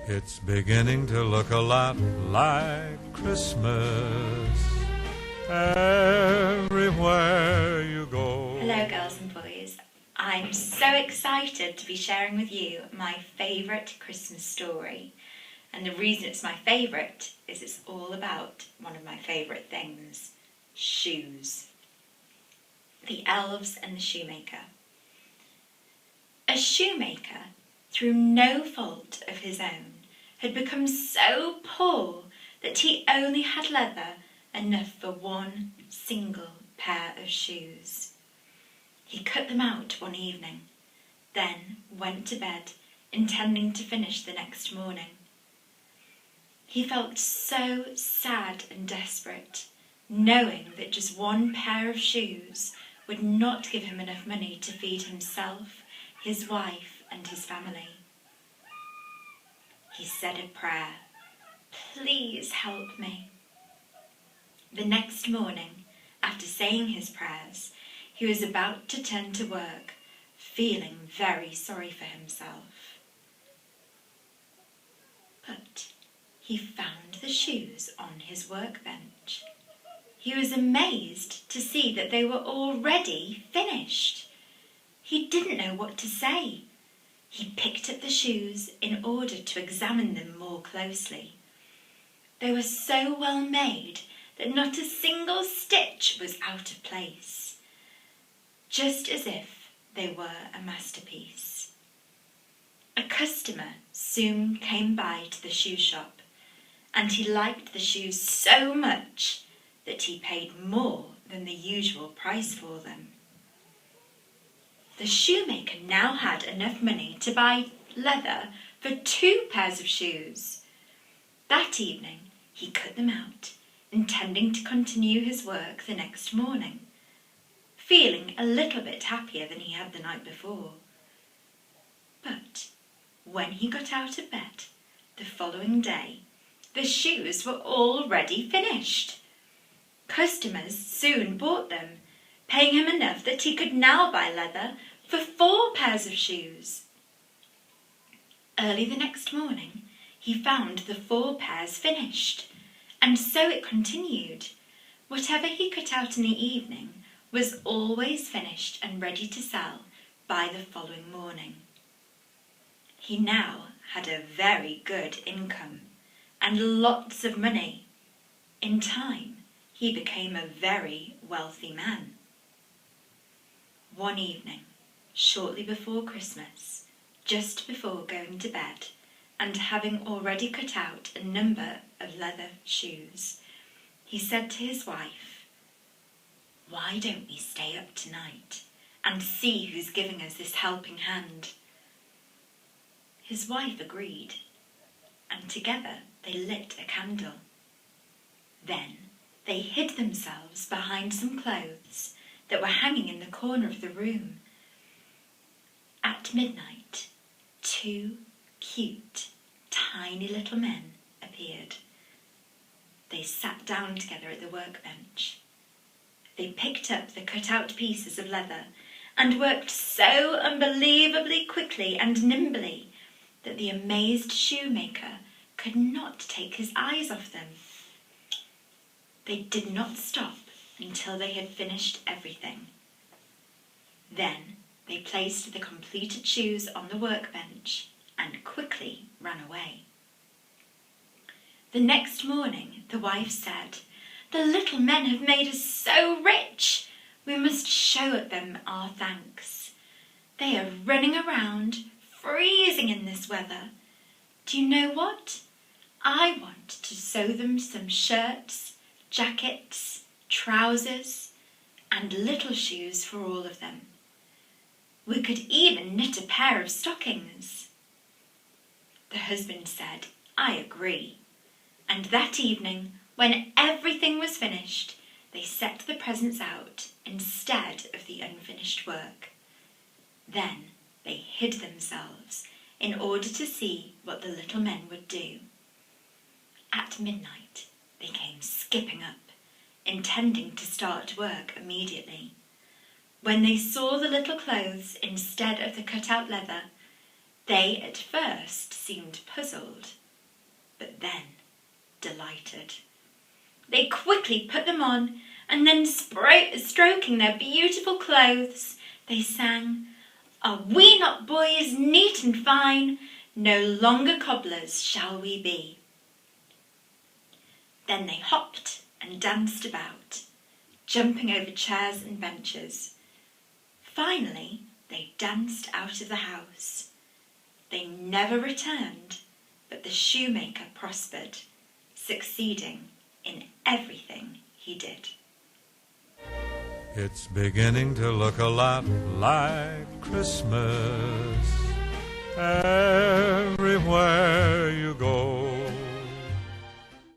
It's beginning to look a lot like Christmas everywhere you go. Hello girls and boys, I'm so excited to be sharing with you my favourite Christmas story. And the reason it's my favourite is it's all about one of my favourite things, shoes. The Elves and the Shoemaker. A shoemaker, through no fault of his own, had become so poor that he only had leather enough for one single pair of shoes. He cut them out one evening, then went to bed, intending to finish the next morning. He felt so sad and desperate, knowing that just one pair of shoes would not give him enough money to feed himself, his wife, and his family. He said a prayer, "Please help me." The next morning, after saying his prayers, he was about to turn to work, feeling very sorry for himself. But he found the shoes on his workbench. He was amazed to see that they were already finished. He didn't know what to say. He picked up the shoes in order to examine them more closely. They were so well made that not a single stitch was out of place, just as if they were a masterpiece. A customer soon came by to the shoe shop, and he liked the shoes so much that he paid more than the usual price for them. The shoemaker now had enough money to buy leather for 2 pairs of shoes. That evening he cut them out, intending to continue his work the next morning, feeling a little bit happier than he had the night before. But when he got out of bed the following day, the shoes were already finished. Customers soon bought them, paying him enough that he could now buy leather for 4 pairs of shoes. Early the next morning, he found the 4 pairs finished, and so it continued. Whatever he cut out in the evening was always finished and ready to sell by the following morning. He now had a very good income and lots of money. In time, he became a very wealthy man. One evening, shortly before Christmas, just before going to bed, and having already cut out a number of leather shoes, he said to his wife, "Why don't we stay up tonight and see who's giving us this helping hand?" His wife agreed, and together they lit a candle. Then they hid themselves behind some clothes that were hanging in the corner of the room. At midnight, 2 cute, tiny little men appeared. They sat down together at the workbench. They picked up the cut-out pieces of leather and worked so unbelievably quickly and nimbly that the amazed shoemaker could not take his eyes off them. They did not stop until they had finished everything. Then they placed the completed shoes on the workbench and quickly ran away. The next morning the wife said, "The little men have made us so rich. We must show them our thanks. They are running around, freezing in this weather. Do you know what? I want to sew them some shirts, jackets, trousers, and little shoes for all of them. We could even knit a pair of stockings." The husband said, "I agree." And that evening, when everything was finished, they set the presents out instead of the unfinished work. Then they hid themselves in order to see what the little men would do. At midnight, they came skipping up, intending to start work immediately. When they saw the little clothes instead of the cut-out leather, They at first seemed puzzled, but then delighted. They quickly put them on, and then stroking their beautiful clothes, they sang, "Are we not boys neat and fine? No longer cobblers shall we be." Then they hopped and danced about, jumping over chairs and benches. Finally, they danced out of the house. They never returned, but the shoemaker prospered, succeeding in everything he did. It's beginning to look a lot like Christmas everywhere you go.